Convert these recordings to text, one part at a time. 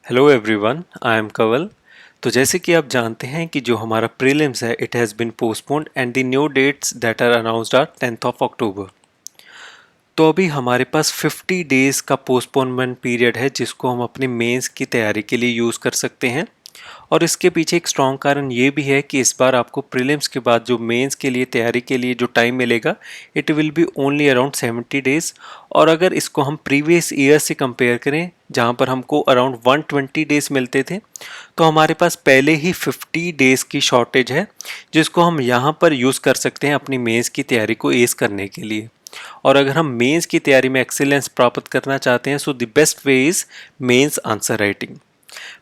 Hello everyone, I am Kanwal. तो जैसे कि आप जानते हैं कि जो हमारा प्रीलिम्स है it has been postponed and the new dates that are announced are 10th of October. तो अभी हमारे पास 50 डेज़ का पोस्टपोनमेंट पीरियड है जिसको हम अपनी मेंस की तैयारी के लिए यूज़ कर सकते हैं। और इसके पीछे एक स्ट्रॉन्ग कारण ये भी है कि इस बार आपको प्रीलिम्स के बाद जो मेंस के लिए तैयारी के लिए जो टाइम मिलेगा it will be only around 70 days. और अगर इसको हम प्रीवियस ईयर से कंपेयर करें जहाँ पर हमको अराउंड 120 डेज़ मिलते थे, तो हमारे पास पहले ही 50 डेज़ की शॉर्टेज है जिसको हम यहाँ पर यूज़ कर सकते हैं अपनी मेंस की तैयारी को एस करने के लिए। और अगर हम मेंस की तैयारी में एक्सीलेंस प्राप्त करना चाहते हैं so the best way is mains answer writing.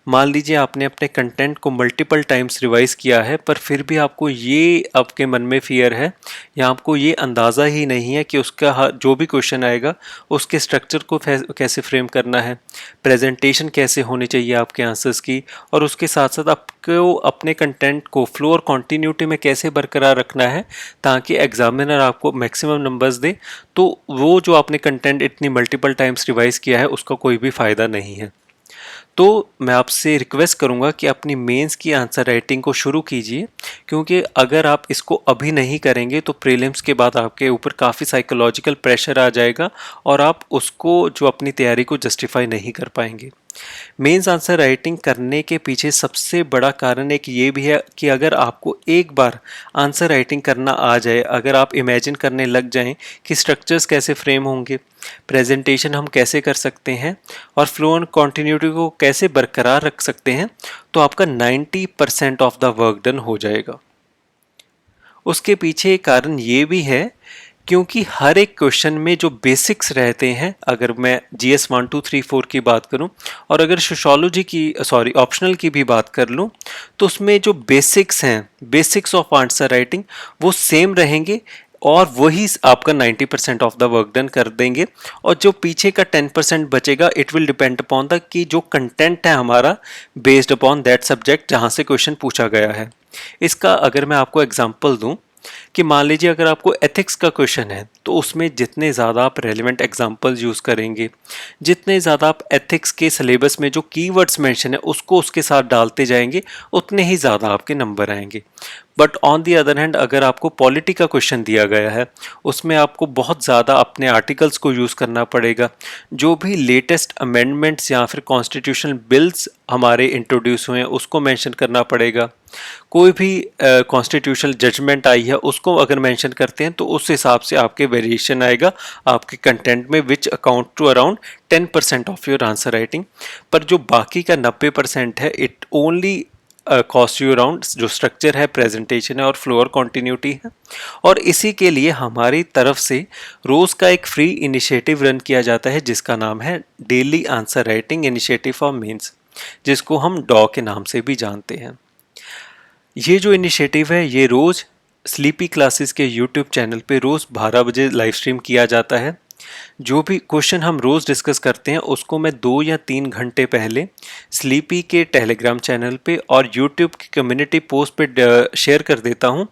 मान लीजिए आपने अपने कंटेंट को मल्टीपल टाइम्स रिवाइज किया है पर फिर भी आपको ये आपके मन में फियर है या आपको ये अंदाज़ा ही नहीं है कि उसका जो भी क्वेश्चन आएगा उसके स्ट्रक्चर को कैसे फ्रेम करना है, प्रेजेंटेशन कैसे होनी चाहिए आपके आंसर्स की, और उसके साथ साथ आपको अपने कंटेंट को फ्लो और कॉन्टीन्यूटी में कैसे बरकरार रखना है ताकि एग्जामिनर आपको मैक्सिमम नंबर्स दे। तो वो जो आपने कंटेंट इतनी मल्टीपल टाइम्स रिवाइज किया है उसका कोई भी फ़ायदा नहीं है। तो मैं आपसे रिक्वेस्ट करूंगा कि अपनी मेंस की आंसर राइटिंग को शुरू कीजिए, क्योंकि अगर आप इसको अभी नहीं करेंगे तो प्रीलिम्स के बाद आपके ऊपर काफ़ी साइकोलॉजिकल प्रेशर आ जाएगा और आप उसको जो अपनी तैयारी को जस्टिफाई नहीं कर पाएंगे। मेंस आंसर राइटिंग करने के पीछे सबसे बड़ा कारण एक ये भी है कि अगर आपको एक बार आंसर राइटिंग करना आ जाए, अगर आप इमेजिन करने लग जाएं कि स्ट्रक्चर्स कैसे फ्रेम होंगे, प्रेजेंटेशन हम कैसे कर सकते हैं और फ्लो एंड कॉन्टिन्यूटी को कैसे बरकरार रख सकते हैं, तो आपका 90% ऑफ द वर्क डन हो जाएगा। उसके पीछे एक कारण ये भी है क्योंकि हर एक क्वेश्चन में जो बेसिक्स रहते हैं, अगर मैं जीएस 1 2 3 4 की बात करूं और अगर सोशोलॉजी की ऑप्शनल की भी बात कर लूं, तो उसमें जो बेसिक्स हैं, बेसिक्स ऑफ आंसर राइटिंग, वो सेम रहेंगे और वही आपका 90% ऑफ द वर्क डन कर देंगे। और जो पीछे का 10% बचेगा it will depend upon the कि जो कंटेंट है हमारा बेस्ड अपॉन दैट सब्जेक्ट जहां से क्वेश्चन पूछा गया है। इसका अगर मैं आपको एग्जांपल दूं कि मान लीजिए अगर आपको एथिक्स का क्वेश्चन है तो उसमें जितने ज़्यादा आप रेलिवेंट एग्जांपल्स यूज़ करेंगे, जितने ज़्यादा आप एथिक्स के सिलेबस में जो कीवर्ड्स मेंशन है उसको उसके साथ डालते जाएंगे, उतने ही ज़्यादा आपके नंबर आएंगे। But on the other hand अगर आपको पॉलिटी का क्वेश्चन दिया गया है उसमें आपको बहुत ज़्यादा अपने आर्टिकल्स को यूज़ करना पड़ेगा, जो भी लेटेस्ट अमेंडमेंट्स या फिर कॉन्स्टिट्यूशनल बिल्स हमारे इंट्रोड्यूस हुए हैं उसको मेंशन करना पड़ेगा, कोई भी कॉन्स्टिट्यूशनल जजमेंट आई है उसको अगर मेंशन करते हैं तो उस हिसाब से आपके वेरिएशन आएगा आपके कंटेंट में which account to around 10% of your answer writing. पर जो बाकी का 90% है it only cost you around जो स्ट्रक्चर है, प्रेजेंटेशन है और फ्लो और कॉन्टिन्यूटी है। और इसी के लिए हमारी तरफ से रोज़ का एक फ्री इनिशिएटिव रन किया जाता है जिसका नाम है daily answer writing initiative for mains, जिसको हम डॉ के नाम से भी जानते हैं। ये जो इनिशिएटिव है ये रोज़ स्लीपी क्लासेस के यूट्यूब चैनल पे रोज़ 12 बजे लाइव स्ट्रीम किया जाता है। जो भी क्वेश्चन हम रोज़ डिस्कस करते हैं उसको मैं 2 या 3 घंटे पहले स्लीपी के टेलीग्राम चैनल पे और यूट्यूब की कम्युनिटी पोस्ट पे शेयर कर देता हूँ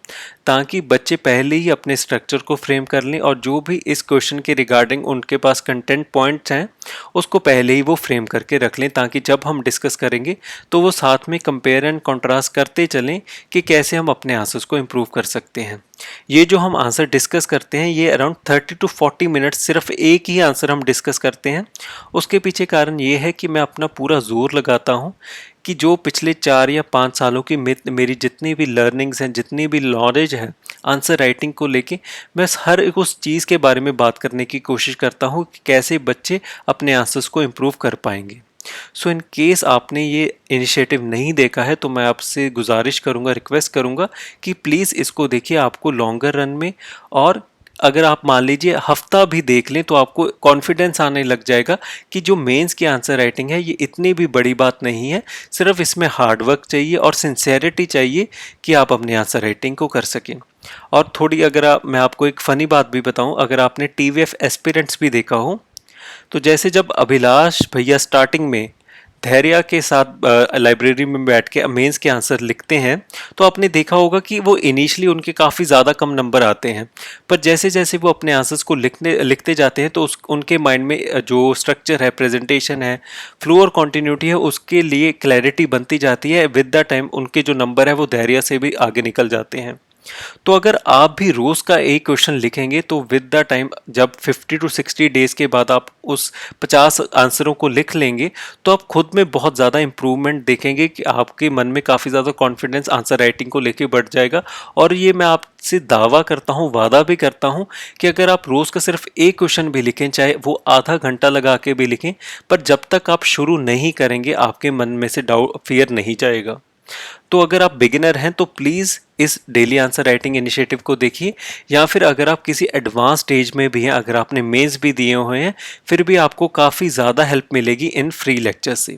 ताकि बच्चे पहले ही अपने स्ट्रक्चर को फ्रेम कर लें और जो भी इस क्वेश्चन के रिगार्डिंग उनके पास कंटेंट पॉइंट्स हैं उसको पहले ही वो फ्रेम करके रख लें ताकि जब हम डिस्कस करेंगे तो वो साथ में कंपेयर एंड कंट्रास्ट करते चलें कि कैसे हम अपने आंसर्स को इम्प्रूव कर सकते हैं। ये जो हम आंसर डिस्कस करते हैं ये अराउंड 30 to 40 मिनट्स सिर्फ एक ही आंसर हम डिस्कस करते हैं। उसके पीछे कारण ये है कि मैं अपना पूरा जोर लगाता हूँ कि जो पिछले 4 या 5 सालों की मेरी जितनी भी लर्निंग्स हैं, जितनी भी नॉलेज है आंसर राइटिंग को लेके, मैं हर एक उस चीज़ के बारे में बात करने की कोशिश करता हूँ कि कैसे बच्चे अपने आंसर्स को इम्प्रूव कर पाएंगे। सो इन केस आपने ये इनिशिएटिव नहीं देखा है तो मैं आपसे गुजारिश करूंगा, रिक्वेस्ट करूंगा कि प्लीज़ इसको देखिए। आपको लॉन्गर रन में, और अगर आप मान लीजिए हफ्ता भी देख लें तो आपको कॉन्फिडेंस आने लग जाएगा कि जो मेंस की आंसर राइटिंग है ये इतनी भी बड़ी बात नहीं है, सिर्फ इसमें हार्ड वर्क चाहिए और सिंसेरिटी चाहिए कि आप अपनी आंसर राइटिंग को कर सकें। और थोड़ी अगर मैं आपको एक फ़नी बात भी बताऊं, अगर आपने टीवीएफ एस्पिरेंट्स भी देखा हो तो जैसे जब अभिलाष भैया स्टार्टिंग में धैर्य के साथ लाइब्रेरी में बैठ के मेंस के आंसर लिखते हैं तो आपने देखा होगा कि वो इनिशियली उनके काफ़ी ज़्यादा कम नंबर आते हैं, पर जैसे जैसे वो अपने आंसर्स को लिखते जाते हैं तो उनके माइंड में जो स्ट्रक्चर है, प्रेजेंटेशन है, फ्लो और कॉन्टिन्यूटी है, उसके लिए क्लैरिटी बनती जाती है। विद द टाइम उनके जो नंबर है वो धैर्य से भी आगे निकल जाते हैं। तो अगर आप भी रोज का एक क्वेश्चन लिखेंगे तो विद द टाइम जब 50 टू 60 डेज के बाद आप उस 50 आंसरों को लिख लेंगे तो आप खुद में बहुत ज़्यादा इंप्रूवमेंट देखेंगे कि आपके मन में काफ़ी ज़्यादा कॉन्फिडेंस आंसर राइटिंग को लेके बढ़ जाएगा। और ये मैं आपसे दावा करता हूँ, वादा भी करता हूँ कि अगर आप रोज़ का सिर्फ एक क्वेश्चन भी लिखें, चाहे वो आधा घंटा लगा के भी लिखें, पर जब तक आप शुरू नहीं करेंगे आपके मन में से डाउट, फियर नहीं जाएगा। तो अगर आप बिगिनर हैं तो प्लीज़ इस डेली आंसर राइटिंग इनिशिएटिव को देखिए, या फिर अगर आप किसी एडवांस स्टेज में भी हैं, अगर आपने मेंस भी दिए हुए हैं, फिर भी आपको काफ़ी ज़्यादा हेल्प मिलेगी इन फ्री लेक्चर से।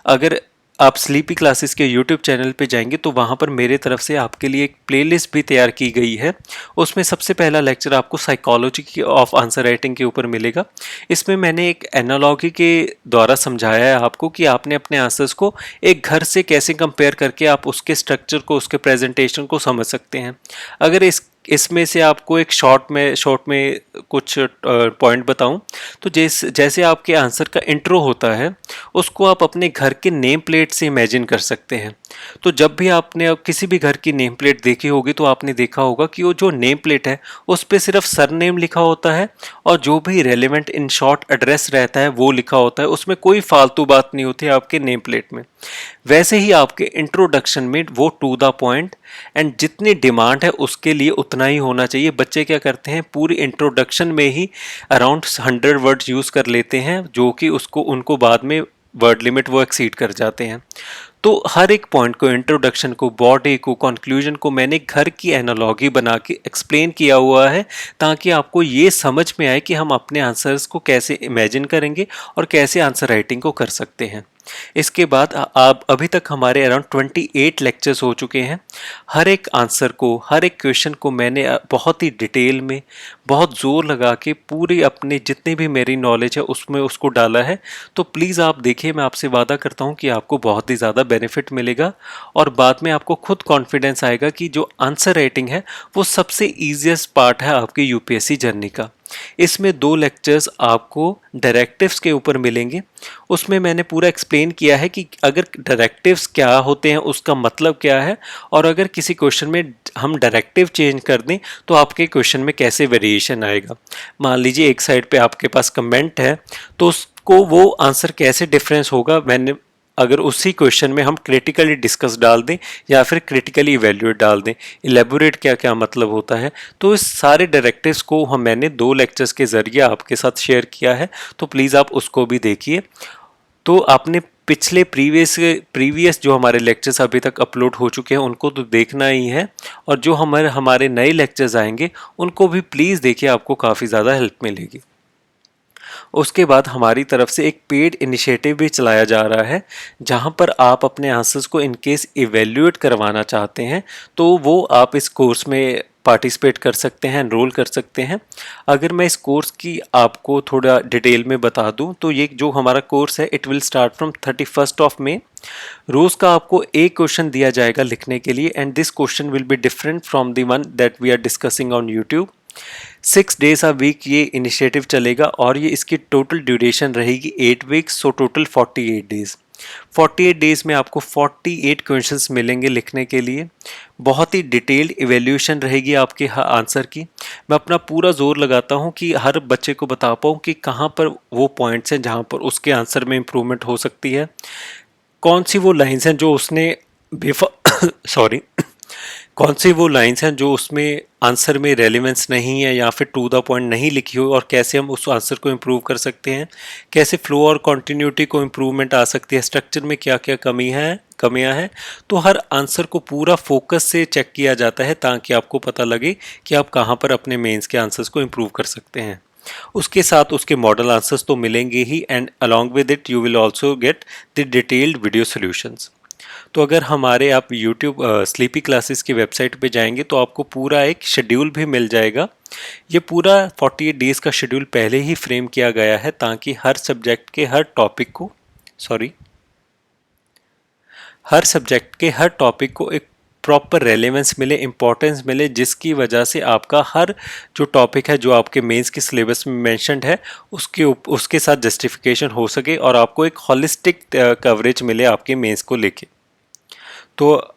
अगर आप स्लीपी क्लासेस के यूट्यूब चैनल पे जाएंगे तो वहाँ पर मेरे तरफ से आपके लिए एक प्लेलिस्ट भी तैयार की गई है। उसमें सबसे पहला लेक्चर आपको साइकोलॉजी ऑफ आंसर राइटिंग के ऊपर मिलेगा। इसमें मैंने एक एनालॉजी के द्वारा समझाया है आपको कि आपने अपने आंसर्स को एक घर से कैसे कंपेयर करके आप उसके स्ट्रक्चर को, उसके प्रेजेंटेशन को समझ सकते हैं। अगर इसमें से आपको एक शॉर्ट में कुछ पॉइंट बताऊं तो जैसे आपके आंसर का इंट्रो होता है उसको आप अपने घर के नेम प्लेट से इमेजिन कर सकते हैं। तो जब भी आपने अब किसी भी घर की नेम प्लेट देखी होगी तो आपने देखा होगा कि वो जो नेम प्लेट है उस पर सिर्फ सरनेम लिखा होता है और जो भी रेलेवेंट इन शॉर्ट एड्रेस रहता है वो लिखा होता है, उसमें कोई फालतू बात नहीं होती है आपके नेम प्लेट में। वैसे ही आपके इंट्रोडक्शन में वो टू द पॉइंट एंड जितनी डिमांड है उसके लिए उतना ही होना चाहिए। बच्चे क्या करते हैं, पूरी इंट्रोडक्शन में ही अराउंड 100 वर्ड्स यूज़ कर लेते हैं, जो कि उसको उनको बाद में वर्ड लिमिट वो एक्सीड कर जाते हैं। तो हर एक पॉइंट को, इंट्रोडक्शन को, बॉडी को, कंक्लूजन को मैंने घर की एनालॉजी बना के एक्सप्लेन किया हुआ है ताकि आपको ये समझ में आए कि हम अपने आंसर्स को कैसे इमेजिन करेंगे और कैसे आंसर राइटिंग को कर सकते हैं। इसके बाद आप अभी तक हमारे अराउंड 28 लेक्चर्स हो चुके हैं। हर एक आंसर को, हर एक क्वेश्चन को मैंने बहुत ही डिटेल में, बहुत ज़ोर लगा के पूरी अपने जितनी भी मेरी नॉलेज है उसमें उसको डाला है। तो प्लीज़ आप देखिए, मैं आपसे वादा करता हूँ कि आपको बहुत ही ज़्यादा बेनिफिट मिलेगा और बाद में आपको खुद कॉन्फिडेंस आएगा कि जो आंसर राइटिंग है वो सबसे ईजिएस्ट पार्ट है आपकी यूपीएससी जर्नी का। इसमें 2 लेक्चर्स आपको डायरेक्टिव्स के ऊपर मिलेंगे। उसमें मैंने पूरा एक्सप्लेन किया है कि अगर डायरेक्टिव्स क्या होते हैं, उसका मतलब क्या है, और अगर किसी क्वेश्चन में हम डायरेक्टिव चेंज कर दें तो आपके क्वेश्चन में कैसे वेरिएशन आएगा। मान लीजिए एक साइड पे आपके पास कमेंट है तो उसको वो आंसर कैसे डिफरेंस होगा, मैंने अगर उसी क्वेश्चन में हम क्रिटिकली डिस्कस डाल दें या फिर क्रिटिकली इवेल्युएट डाल दें, इलेबोरेट क्या क्या मतलब होता है। तो इस सारे डायरेक्टिव्स को मैंने 2 लेक्चर्स के ज़रिए आपके साथ शेयर किया है, तो प्लीज़ आप उसको भी देखिए। तो आपने पिछले प्रीवियस जो हमारे लेक्चर्स अभी तक अपलोड हो चुके हैं उनको तो देखना ही है, और जो हमारे नए लेक्चर्स आएंगे उनको भी प्लीज़ देखिए, आपको काफ़ी ज़्यादा हेल्प मिलेगी। उसके बाद हमारी तरफ से एक पेड इनिशिएटिव भी चलाया जा रहा है जहां पर आप अपने आंसर्स को इनकेस इवेल्युएट करवाना चाहते हैं तो वो आप इस कोर्स में पार्टिसिपेट कर सकते हैं, एनरोल कर सकते हैं। अगर मैं इस कोर्स की आपको थोड़ा डिटेल में बता दूं तो ये जो हमारा कोर्स है it will start from 31 May. रोज़ का आपको एक क्वेश्चन दिया जाएगा लिखने के लिए and this question will be different from the one that we are discussing on YouTube. 6 days a week ये इनिशिएटिव चलेगा और ये इसकी टोटल ड्यूरेशन रहेगी 8 weeks, so total 48 days. 48 days में आपको 48 क्वेश्चंस मिलेंगे लिखने के लिए। बहुत ही डिटेल्ड इवेल्यूशन रहेगी आपके आंसर की। मैं अपना पूरा जोर लगाता हूँ कि हर बच्चे को बता पाऊँ कि कहाँ पर वो पॉइंट्स हैं जहाँ पर उसके आंसर में इम्प्रूवमेंट हो सकती है, कौन सी वो लाइन्स हैं जो उसने सॉरी कौन सी वो लाइंस हैं जो उसमें आंसर में रेलेवेंस नहीं है या फिर टू द पॉइंट नहीं लिखी हो, और कैसे हम उस आंसर को इम्प्रूव कर सकते हैं, कैसे फ्लो और कॉन्टिन्यूटी को इम्प्रूवमेंट आ सकती है, स्ट्रक्चर में क्या क्या कमियां हैं। तो हर आंसर को पूरा फोकस से चेक किया जाता है ताकि आपको पता लगे कि आप कहाँ पर अपने मेंस के आंसर्स को इम्प्रूव कर सकते हैं। उसके साथ उसके मॉडल आंसर्स तो मिलेंगे ही and along with it you will also get the detailed video solutions. तो अगर हमारे आप यूट्यूब स्लीपी क्लासेस की वेबसाइट पे जाएंगे तो आपको पूरा एक शेड्यूल भी मिल जाएगा। ये पूरा 48 डेज़ का शेड्यूल पहले ही फ्रेम किया गया है ताकि हर सब्जेक्ट के हर टॉपिक को हर सब्जेक्ट के हर टॉपिक को एक प्रॉपर रेलेवेंस मिले, इंपॉर्टेंस मिले, जिसकी वजह से आपका हर जो टॉपिक है जो आपके मेंस के सिलेबस में मेंशन्ड है उसके साथ जस्टिफिकेशन हो सके और आपको एक हॉलिस्टिक कवरेज मिले आपके मेंस को लेके। तो